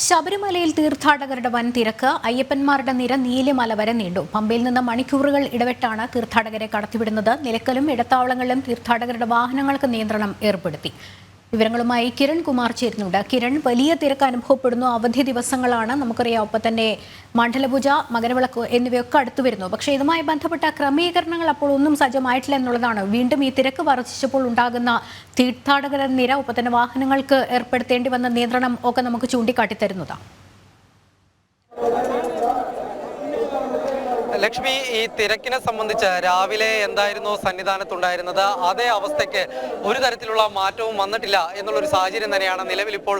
ശബരിമലയിൽ തീർത്ഥാടകരുടെ വൻ തിരക്ക്. അയ്യപ്പന്മാരുടെ നിര നീലിമല വരെ നീണ്ടു. പമ്പയിൽ നിന്ന് മണിക്കൂറുകൾ ഇടവിട്ടാണ് തീർത്ഥാടകരെ കടത്തിവിടുന്നത്. നിലക്കലും ഇടത്താവളങ്ങളിലും തീർത്ഥാടകരുടെ വാഹനങ്ങൾക്ക് നിയന്ത്രണം ഏർപ്പെടുത്തി. വിവരങ്ങളുമായി കിരൺ കുമാർ ചേരുന്നുണ്ട്. കിരൺ, വലിയ തിരക്ക് അനുഭവപ്പെടുന്നു. അവധി ദിവസങ്ങളാണ്, നമുക്കറിയാം. ഒപ്പം തന്നെ മണ്ഡലപൂജ, മകരവിളക്ക് എന്നിവയൊക്കെ അടുത്തു വരുന്നു. പക്ഷേ ഇതുമായി ബന്ധപ്പെട്ട ക്രമീകരണങ്ങൾ അപ്പോൾ ഒന്നും സജ്ജമായിട്ടില്ല എന്നുള്ളതാണ്. വീണ്ടും ഈ തിരക്ക് വർദ്ധിച്ചപ്പോൾ ഉണ്ടാകുന്ന തീർത്ഥാടകരുടെ നിര, ഒപ്പം തന്നെ വാഹനങ്ങൾക്ക് ഏർപ്പെടുത്തേണ്ടി വന്ന നിയന്ത്രണം ഒക്കെ നമുക്ക് ചൂണ്ടിക്കാട്ടിത്തരുന്നതാണ്. ലക്ഷ്മി, ഈ തിരക്കിനെ സംബന്ധിച്ച് രാവിലെ എന്തായിരുന്നു സന്നിധാനത്തുണ്ടായിരുന്നത്, അതേ അവസ്ഥയ്ക്ക് ഒരു തരത്തിലുള്ള മാറ്റവും വന്നിട്ടില്ല എന്നുള്ളൊരു സാഹചര്യം തന്നെയാണ് നിലവിലിപ്പോൾ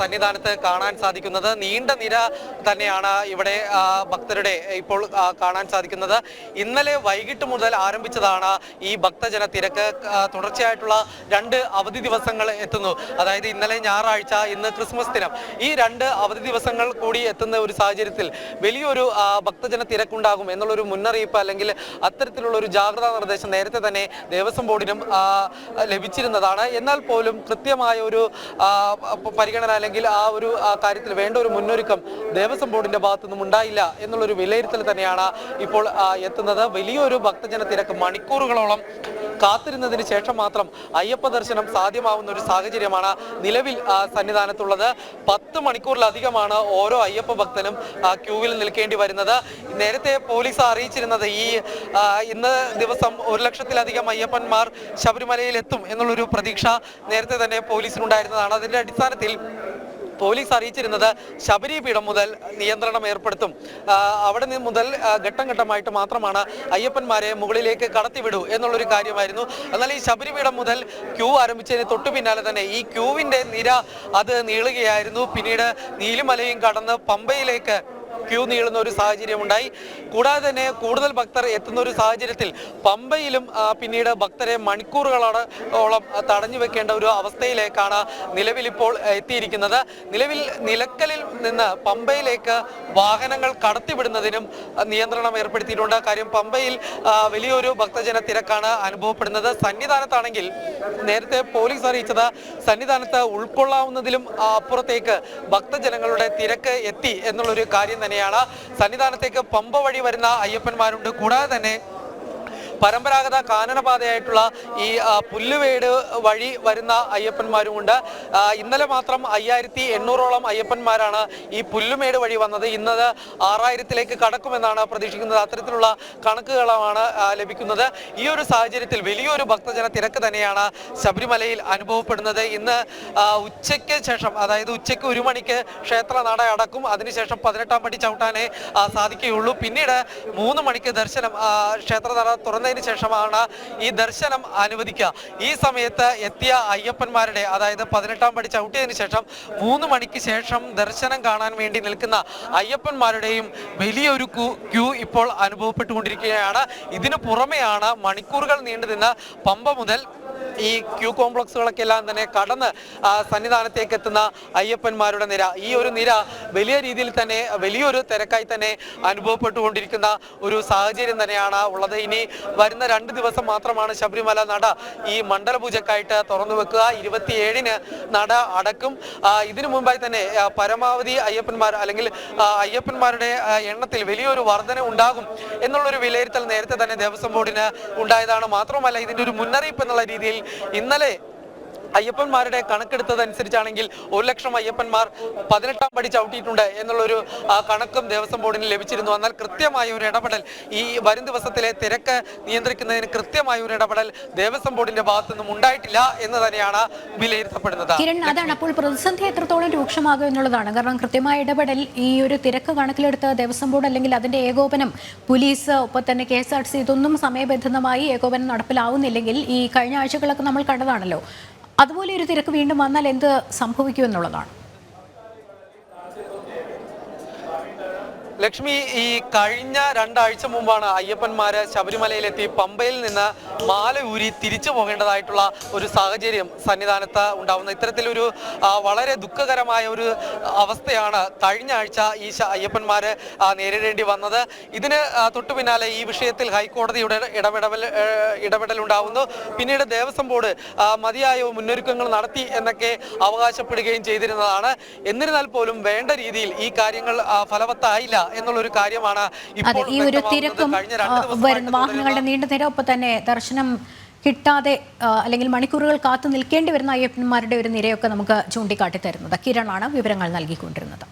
സന്നിധാനത്ത് കാണാൻ സാധിക്കുന്നത്. നീണ്ട നിര തന്നെയാണ് ഇവിടെ ഭക്തരുടെ ഇപ്പോൾ കാണാൻ സാധിക്കുന്നത്. ഇന്നലെ വൈകിട്ട് മുതൽ ആരംഭിച്ചതാണ് ഈ ഭക്തജന തിരക്ക്. തുടർച്ചയായിട്ടുള്ള 2 അവധി ദിവസങ്ങൾ എത്തുന്നു. അതായത് ഇന്നലെ ഞായറാഴ്ച, ഇന്ന് ക്രിസ്മസ് ദിനം. ഈ 2 അവധി ദിവസങ്ങൾ കൂടി എത്തുന്ന ഒരു സാഹചര്യത്തിൽ വലിയൊരു ഭക്തജന തിരക്കുണ്ടാകും എന്നുള്ളൊരു മുന്നറിയിപ്പ് അല്ലെങ്കിൽ അത്തരത്തിലുള്ള ഒരു ജാഗ്രതാ നിർദ്ദേശം നേരത്തെ തന്നെ ദേവസ്വം ബോർഡിനും ലഭിച്ചിരുന്നതാണ്. എന്നാൽ പോലും കൃത്യമായ ഒരു പരിഗണന അല്ലെങ്കിൽ ആ ഒരു കാര്യത്തിൽ വേണ്ട ഒരു മുന്നൊരുക്കം ദേവസ്വം ബോർഡിന്റെ ഭാഗത്തു നിന്നും ഉണ്ടായില്ല എന്നുള്ളൊരു വിലയിരുത്തൽ തന്നെയാണ് ഇപ്പോൾ എത്തുന്നത്. വലിയൊരു ഭക്തജന തിരക്ക്, മണിക്കൂറുകളോളം കാത്തിരുന്നതിന് ശേഷം മാത്രം അയ്യപ്പ ദർശനം സാധ്യമാവുന്ന ഒരു സാഹചര്യമാണ് നിലവിൽ സന്നിധാനത്തുള്ളത്. 10 മണിക്കൂറിലധികമാണ് ഓരോ അയ്യപ്പ ഭക്തനും ക്യൂവിൽ നിൽക്കേണ്ടി വരുന്നത്. നേരത്തെ പോലീസ് അറിയിച്ചിരുന്നത് ഇന്ന് ദിവസം 1 ലക്ഷത്തിലധികം അയ്യപ്പന്മാർ ശബരിമലയിൽ എത്തും എന്നുള്ളൊരു പ്രതീക്ഷ നേരത്തെ തന്നെ പോലീസിനുണ്ടായിരുന്നതാണ്. അതിന്റെ അടിസ്ഥാനത്തിൽ പോലീസ് അറിയിച്ചിരുന്നത് ശബരിപീഠം മുതൽ നിയന്ത്രണം ഏർപ്പെടുത്തും. അവിടെ നിന്ന് മുതൽ ഘട്ടം ഘട്ടമായിട്ട് മാത്രമാണ് അയ്യപ്പന്മാരെ മുകളിലേക്ക് കടത്തിവിടൂ എന്നുള്ളൊരു കാര്യമായിരുന്നു. എന്നാൽ ഈ ശബരിപീഠം മുതൽ ക്യൂ ആരംഭിച്ചതിന് തൊട്ടു പിന്നാലെ തന്നെ ഈ ക്യൂവിന്റെ നിര അത് നീളുകയായിരുന്നു. പിന്നീട് നീലിമലയും കടന്ന് പമ്പയിലേക്ക് ക്യൂ നീളുന്ന ഒരു സാഹചര്യം ഉണ്ടായി. കൂടാതെ തന്നെ കൂടുതൽ ഭക്തർ എത്തുന്ന ഒരു സാഹചര്യത്തിൽ പമ്പയിലും പിന്നീട് ഭക്തരെ മണിക്കൂറുകളോളം തടഞ്ഞു വെക്കേണ്ട ഒരു അവസ്ഥയിലേക്കാണ് നിലവിലിപ്പോൾ എത്തിയിരിക്കുന്നത്. നിലവിൽ നിലക്കലിൽ നിന്ന് പമ്പയിലേക്ക് വാഹനങ്ങൾ കടത്തിവിടുന്നതിനും നിയന്ത്രണം ഏർപ്പെടുത്തിയിട്ടുണ്ട്. കാര്യം പമ്പയിൽ വലിയൊരു ഭക്തജന തിരക്കാണ് അനുഭവപ്പെടുന്നത്. സന്നിധാനത്താണെങ്കിൽ നേരത്തെ പോലീസ് അറിയിച്ചത് സന്നിധാനത്ത് ഉൾക്കൊള്ളാവുന്നതിലും അപ്പുറത്തേക്ക് ഭക്തജനങ്ങളുടെ തിരക്ക് എത്തി എന്നുള്ളൊരു കാര്യം തന്നെയാണ്. സന്നിധാനത്തേക്ക് പമ്പ വഴി വരുന്ന അയ്യപ്പന്മാരുണ്ട്. കൂടാതെ തന്നെ പരമ്പരാഗത കാനനപാതയായിട്ടുള്ള ഈ പുല്ലുവേട് വഴി വരുന്ന അയ്യപ്പന്മാരുമുണ്ട്. ഇന്നലെ മാത്രം 5800ഓളം അയ്യപ്പന്മാരാണ് ഈ പുല്ലുമേട് വഴി വന്നത്. ഇന്നത് 6000ത്തിലേക്ക് കടക്കുമെന്നാണ് പ്രതീക്ഷിക്കുന്നത്. അത്തരത്തിലുള്ള കണക്കുകളാണ് ലഭിക്കുന്നത്. ഈ ഒരു സാഹചര്യത്തിൽ വലിയൊരു ഭക്തജന തിരക്ക് തന്നെയാണ് ശബരിമലയിൽ അനുഭവപ്പെടുന്നത്. ഇന്ന് ഉച്ചയ്ക്ക് ശേഷം, അതായത് ഉച്ചയ്ക്ക് 1 മണിക്ക് ക്ഷേത്ര നട അടക്കും. അതിനുശേഷം 18-ാം പടി ചവിട്ടാനേ സാധിക്കുകയുള്ളൂ. പിന്നീട് 3 മണിക്ക് ദർശനം, ക്ഷേത്ര നട തുറന്ന ശേഷമാണ് ഈ ദർശനം അനുവദിക്കുക. ഈ സമയത്ത് എത്തിയ അയ്യപ്പന്മാരുടെ, അതായത് 18-ാം പടി ചവിട്ടിയതിനു ശേഷം 3 മണിക്ക് ശേഷം ദർശനം കാണാൻ വേണ്ടി നിൽക്കുന്ന അയ്യപ്പന്മാരുടെയും വലിയൊരു ക്യൂ ഇപ്പോൾ അനുഭവപ്പെട്ടുകൊണ്ടിരിക്കുകയാണ്. ഇതിനു പുറമെയാണ് മണിക്കൂറുകൾ നീണ്ടുനിന്ന് പമ്പ മുതൽ ഈ ക്യൂ കോംപ്ലക്സുകളൊക്കെ എല്ലാം തന്നെ കടന്ന് സന്നിധാനത്തേക്ക് എത്തുന്ന അയ്യപ്പന്മാരുടെ നിര. ഈ ഒരു നിര വലിയ രീതിയിൽ തന്നെ വലിയൊരു തിരക്കായി തന്നെ അനുഭവപ്പെട്ടുകൊണ്ടിരിക്കുന്ന ഒരു സാഹചര്യം തന്നെയാണ് ഉള്ളത്. ഇനി വരുന്ന 2 ദിവസം മാത്രമാണ് ശബരിമല നട ഈ മണ്ഡലപൂജക്കായിട്ട് തുറന്നു വെക്കുക. 27-ന് നട അടക്കും. ഇതിനു മുമ്പായി തന്നെ പരമാവധി അയ്യപ്പന്മാർ അല്ലെങ്കിൽ അയ്യപ്പന്മാരുടെ എണ്ണത്തിൽ വലിയൊരു വർധന ഉണ്ടാകും എന്നുള്ളൊരു വിലയിരുത്തൽ നേരത്തെ തന്നെ ദേവസ്വം ബോർഡിന് ഉണ്ടായതാണ്. മാത്രമല്ല, ഇതിൻ്റെ ഒരു മുന്നറിയിപ്പ് എന്നുള്ള രീതിയിൽ ഇന്നലെ അയ്യപ്പന്മാരുടെ കണക്കെടുത്തതനുസരിച്ചാണെങ്കിൽ 1 ലക്ഷം അയ്യപ്പന്മാർ 18-ാം പടി ചവിട്ടിയിട്ടുണ്ട് എന്നുള്ളൊരു കണക്കും ദേവസ്വം ബോർഡിന് ലഭിച്ചിരുന്നു. എന്നാൽ കൃത്യമായ ഒരു ഇടപെടൽ, ഈ വരും ദിവസത്തിലെ തിരക്ക് നിയന്ത്രിക്കുന്നതിന് കൃത്യമായ ഒരു ഇടപെടൽ ദേവസ്വം ബോർഡിന്റെ ഭാഗത്തു നിന്നും ഉണ്ടായിട്ടില്ല എന്ന് തന്നെയാണ് വിലയിരുത്തപ്പെടുന്നത്. കിരൺ, അതാണ് അപ്പോൾ പ്രതിസന്ധി എത്രത്തോളം രൂക്ഷമാകും എന്നുള്ളതാണ്. കാരണം കൃത്യമായ ഇടപെടൽ, ഈ ഒരു തിരക്ക് കണക്കിലെടുത്ത് ദേവസ്വം ബോർഡ് അല്ലെങ്കിൽ അതിന്റെ ഏകോപനം, പോലീസ്, ഒപ്പം തന്നെ KSRTC, ഇതൊന്നും സമയബന്ധിതമായി ഏകോപനം നടപ്പിലാവുന്നില്ലെങ്കിൽ, ഈ കഴിഞ്ഞ ആഴ്ചകളൊക്കെ നമ്മൾ കണ്ടതാണല്ലോ, അതുപോലെ ഒരു തിരക്ക് വീണ്ടും വന്നാൽ എന്ത് സംഭവിക്കും എന്നുള്ളതാണ്. ലക്ഷ്മി, ഈ കഴിഞ്ഞ 2 ആഴ്ച മുമ്പാണ് അയ്യപ്പന്മാര് ശബരിമലയിലെത്തി പമ്പയിൽ നിന്ന് മാല ഊരി തിരിച്ചു പോകേണ്ടതായിട്ടുള്ള ഒരു സാഹചര്യം സന്നിധാനത്ത് ഉണ്ടാവുന്നത്. ഇത്തരത്തിലൊരു വളരെ ദുഃഖകരമായ ഒരു അവസ്ഥയാണ് കഴിഞ്ഞ ആഴ്ച ഈ അയ്യപ്പന്മാര് നേരിടേണ്ടി വന്നത്. ഇതിന് തൊട്ടു പിന്നാലെ ഈ വിഷയത്തിൽ ഹൈക്കോടതിയുടെ ഇടപെടൽ ഉണ്ടാവുന്നു. പിന്നീട് ദേവസ്വം ബോർഡ് മതിയായ മുന്നൊരുക്കങ്ങൾ നടത്തി എന്നൊക്കെ അവകാശപ്പെടുകയും ചെയ്തിരുന്നതാണ്. എന്നിരുന്നാൽ പോലും വേണ്ട രീതിയിൽ ഈ കാര്യങ്ങൾ ഫലവത്തായില്ല എന്നുള്ളൊരു കാര്യമാണ് ഇപ്പോൾ ഈ ഒരു തിരക്കും വരുന്ന വാഹനങ്ങളുടെ നീണ്ട നിര, ഒപ്പം തന്നെ ദർശനം കിട്ടാതെ അല്ലെങ്കിൽ മണിക്കൂറുകൾ കാത്തു നിൽക്കേണ്ടി വരുന്ന അയ്യപ്പന്മാരുടെ ഒരു നിരയൊക്കെ നമുക്ക് ചൂണ്ടിക്കാട്ടി തരുന്നത് കിരണാണ് വിവരങ്ങൾ നൽകിക്കൊണ്ടിരുന്നത്.